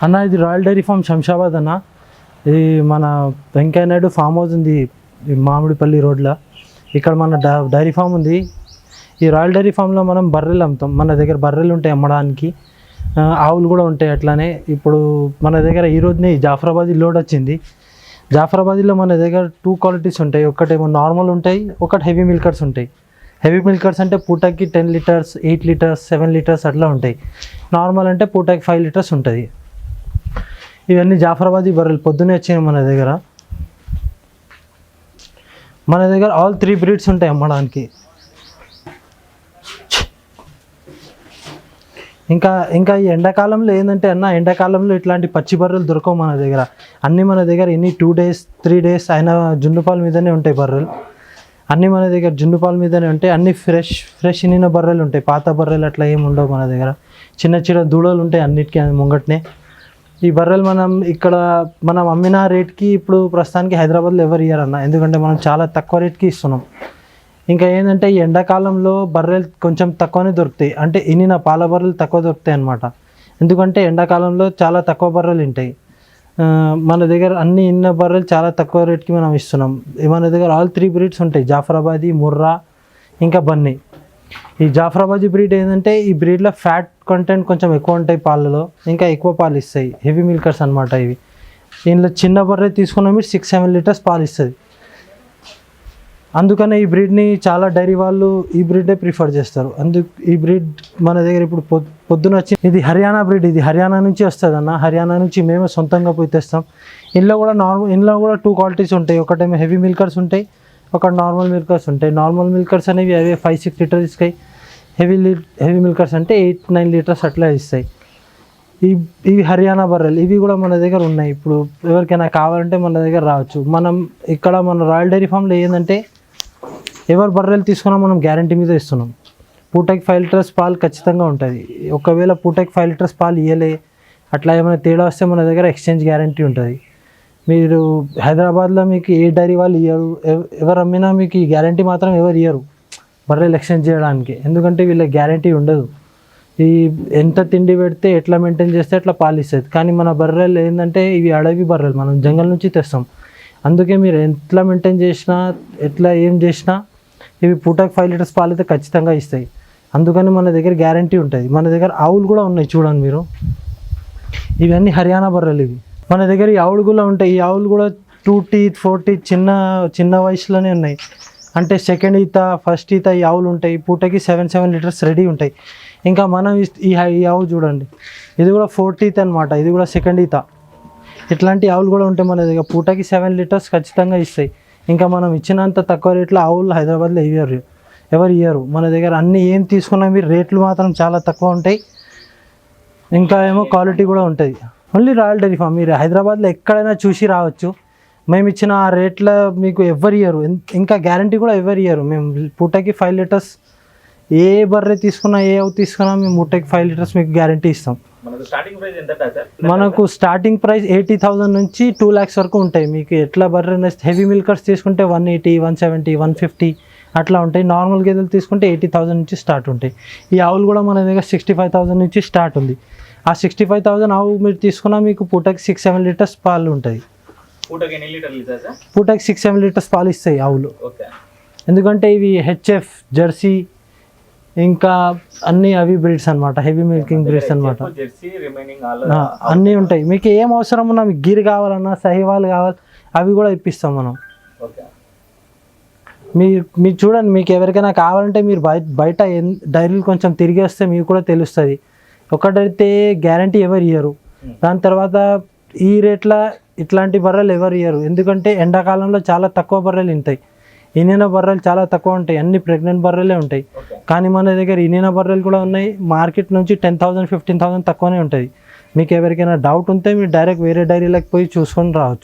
అన్న ఇది royal dairy form Shamshabad అన్న. ఇది మన వెంకయ్య నాయుడు ఫామ్ హౌస్ ఉంది మామిడిపల్లి రోడ్లో. ఇక్కడ మన డైరీ ఫామ్ ఉంది. ఈ రాయల్ డైరీ ఫామ్లో మనం బర్రెలు అమ్ముతాం. మన దగ్గర బర్రెలు ఉంటాయి అమ్మడానికి, ఆవులు కూడా ఉంటాయి. అట్లానే ఇప్పుడు మన దగ్గర ఈరోజునే జాఫరాబాదీ లోడ్ వచ్చింది. జాఫరాబాదీలో మన దగ్గర 2 క్వాలిటీస్ ఉంటాయి. ఒకటేమో నార్మల్ ఉంటాయి, ఒకటి హెవీ మిల్కర్స్ ఉంటాయి. హెవీ మిల్కర్స్ అంటే పూటకి 10 లీటర్స్, 8 లీటర్స్, 7 లీటర్స్ అట్లా ఉంటాయి. నార్మల్ అంటే పూటకి 5 లీటర్స్ ఉంటుంది. ఇవన్నీ జాఫరాబాదీ బర్రెలు పొద్దున్నే వచ్చినాయి మన దగ్గర. మన దగ్గర ఆల్ 3 బ్రీడ్స్ ఉంటాయి అమ్మడానికి. ఇంకా ఈ ఎండాకాలంలో ఏంటంటే అన్న, ఎండాకాలంలో ఇట్లాంటి పచ్చి బర్రెలు దొరకవు మన దగ్గర. అన్నీ మన దగ్గర 2 డేస్ 3 డేస్ అయినా జున్నుపాల మీదనే ఉంటాయి బర్రెలు. అన్నీ మన దగ్గర జున్నుపాల మీదనే ఉంటాయి. అన్నీ ఫ్రెష్ ఇనిన బర్రెలు ఉంటాయి. పాత బర్రెలు అట్లా ఏమి ఉండవు మన దగ్గర. చిన్న దూడలు ఉంటాయి అన్నిటికీ ముంగట్నే. ఈ బర్రెలు మనం అమ్మిన రేట్కి ఇప్పుడు ప్రస్తుతానికి హైదరాబాద్లో ఎవరు ఇయ్యారన్న, ఎందుకంటే మనం చాలా తక్కువ రేట్కి ఇస్తున్నాం. ఇంకా ఏంటంటే ఈ ఎండాకాలంలో బర్రెలు కొంచెం తక్కువనే దొరుకుతాయి. అంటే ఇనిన పాల బర్రెలు తక్కువ దొరుకుతాయి అన్నమాట. ఎందుకంటే ఎండాకాలంలో చాలా తక్కువ బర్రెలు ఉంటాయి. మన దగ్గర అన్ని ఇన్న బర్రెలు చాలా తక్కువ రేట్కి మనం ఇస్తున్నాం. మన దగ్గర ఆల్ 3 బ్రీడ్స్ ఉంటాయి, జాఫరాబాదీ, ముర్రా, ఇంకా బన్నీ. ఈ జాఫరాబాదీ బ్రీడ్ ఏంటంటే ఈ బ్రీడ్లో ఫ్యాట్ కంటెంట్ కొంచెం ఎక్కువ ఉంటాయి పాలలో, ఇంకా ఎక్కువ పాలు ఇస్తాయి. హెవీ మిల్కర్స్ అనమాట ఇవి. దీనిలో చిన్న బర్రె తీసుకున్న మీరు 6-7 లీటర్స్ పాలు ఇస్తుంది. అందుకనే ఈ బ్రీడ్ని చాలా డైరీ వాళ్ళు ఈ బ్రీడే ప్రిఫర్ చేస్తారు. ఈ బ్రీడ్ మన దగ్గర ఇప్పుడు పొద్దున వచ్చి ఇది హర్యానా బ్రీడ్. ఇది హర్యానా నుంచి వస్తుంది అన్న. హర్యానా నుంచి మేమే సొంతంగా పోయి తెస్తాం. ఇంట్లో కూడా 2 క్వాలిటీస్ ఉంటాయి. ఒకటేమో హెవీ మిల్కర్స్ ఉంటాయి, ఒక నార్మల్ మిల్కర్స్ ఉంటాయి. నార్మల్ మిల్కర్స్ అనేవి అవే 5-6 లీటర్స్ ఇస్తాయి. హెవీ మిల్కర్స్ అంటే 8-9 లీటర్స్ అట్లా ఇస్తాయి. ఇవి హర్యానా బర్రెలు. ఇవి కూడా మన దగ్గర ఉన్నాయి. ఇప్పుడు ఎవరికైనా కావాలంటే మన దగ్గర రావచ్చు. మన రాయల్ డైరీ ఫామ్లో ఏంటంటే ఎవరు బర్రెలు తీసుకున్నా మనం గ్యారంటీ మీద ఇస్తున్నాం. పూటకి 5 లీటర్స్ పాలు ఖచ్చితంగా ఉంటుంది. ఒకవేళ పూటకి 5 లీటర్స్ పాలు ఇవ్వలే, అట్లా ఏమైనా తేడా వస్తే మన దగ్గర ఎక్స్చేంజ్ గ్యారంటీ ఉంటుంది. మీరు హైదరాబాద్లో మీకు ఏ డైరీ వాళ్ళు ఇవ్వరు, ఎవరు అమ్మినా మీకు ఈ గ్యారంటీ మాత్రం ఎవరు ఇవ్వరు బర్రెలు ఎక్స్చేంజ్ చేయడానికి. ఎందుకంటే వీళ్ళకి గ్యారంటీ ఉండదు. ఎంత తిండి పెడితే ఎట్లా మెయింటైన్ చేస్తే అట్లా పాలు ఇస్తుంది. కానీ మన బర్రెలు ఏంటంటే ఇవి అడవి బర్రెలు, మనం జంగల్ నుంచి తెస్తాం. అందుకే మీరు ఎట్లా మెయింటైన్ చేసినా, ఎట్లా ఏం చేసినా ఇవి పూటకి 5 లీటర్స్ పాలు అయితే ఖచ్చితంగా ఇస్తాయి. అందుకని మన దగ్గర గ్యారంటీ ఉంటుంది. మన దగ్గర ఆవులు కూడా ఉన్నాయి చూడండి మీరు. ఇవన్నీ హర్యానా బర్రెలు ఇవి. మన దగ్గర ఈ ఆవులు కూడా ఉంటాయి. ఈ ఆవులు కూడా 2 teeth 4 teeth చిన్న వయసులోనే ఉన్నాయి. అంటే సెకండ్ ఈత, ఫస్ట్ ఈత ఈ ఆవులు ఉంటాయి. పూటకి 7 లీటర్స్ రెడీ ఉంటాయి. ఇంకా మనం ఈ ఆవు చూడండి, ఇది కూడా 4 teeth అనమాట. ఇది కూడా సెకండ్ ఈత. ఇట్లాంటి ఆవులు కూడా ఉంటాయి మన దగ్గర. పూటకి 7 లీటర్స్ ఖచ్చితంగా ఇస్తాయి. ఇంకా మనం ఇచ్చినంత తక్కువ రేట్లో ఆవులు హైదరాబాద్లో ఎవరు ఇయ్యరు. మన దగ్గర అన్నీ ఏం తీసుకున్నా మీరు రేట్లు మాత్రం చాలా తక్కువ ఉంటాయి. ఇంకా ఏమో క్వాలిటీ కూడా ఉంటుంది. Only royal dairy farm. మీరు హైదరాబాద్లో ఎక్కడైనా చూసి రావచ్చు. మేము ఇచ్చిన ఆ రేట్లో మీకు ఎవరు ఇయ్యరు. ఇంకా గ్యారంటీ కూడా ఎవరు ఇయ్యరు. మేము పూటకి 5 లీటర్స్ ఏ బర్రె తీసుకున్నా, ఏ ఆవు తీసుకున్నా మేము పూటకి 5 లీటర్స్ మీకు గ్యారంటీ ఇస్తాం. మనకు స్టార్టింగ్ ప్రైస్ 80,000 నుంచి 2 lakhs వరకు ఉంటాయి. మీకు ఎట్లా బర్రె హెవీ మిల్కర్స్ తీసుకుంటే 180, 170, 150 అట్లా ఉంటాయి. నార్మల్ గేదెలు తీసుకుంటే 80,000 నుంచి స్టార్ట్ ఉంటాయి. ఈ ఆవులు కూడా మన దగ్గర 65,000 నుంచి స్టార్ట్ ఉంది. ఆ 65,000 ఆవు మీరు తీసుకున్నా మీకు పూటకి 6-7 లీటర్స్ పాలు ఉంటుంది. పూటకి 6-7 లీటర్స్ పాలు ఇస్తాయి ఆవులు. ఎందుకంటే ఇవి హెచ్ఎఫ్, జెర్సీ, ఇంకా అన్నీ అవి బ్రీడ్స్ అనమాట. హెవీ మిల్కింగ్ బ్రీడ్స్ అనమాట. అన్నీ ఉంటాయి. మీకు ఏం అవసరం ఉన్నా, మీకు గిర్ కావాలన్నా, సహివాల్ కావాలి, అవి కూడా ఇప్పిస్తాం మనం. మీరు చూడండి, మీకు ఎవరికైనా కావాలంటే మీరు బయట డైరీలు కొంచెం తిరిగి వస్తే మీకు కూడా తెలుస్తుంది. ఒకటైతే గ్యారంటీ ఎవరు ఇయ్యరు. దాని తర్వాత ఈ రేట్ల ఇట్లాంటి బర్రెలు ఎవరు ఇయ్యరు. ఎందుకంటే ఎండాకాలంలో చాలా తక్కువ బర్రెలు ఉంటాయి. ఇనిన బర్రెలు చాలా తక్కువ ఉంటాయి. అన్ని ప్రెగ్నెంట్ బర్రెలే ఉంటాయి. కానీ మన దగ్గర ఇనిన బర్రెలు కూడా ఉన్నాయి. మార్కెట్ నుంచి 10,000, 15,000 తక్కువనే ఉంటుంది. మీకు ఎవరికైనా డౌట్ ఉంటే మీరు డైరెక్ట్ వేరే డైరీలకు పోయి చూసుకొని రావచ్చు.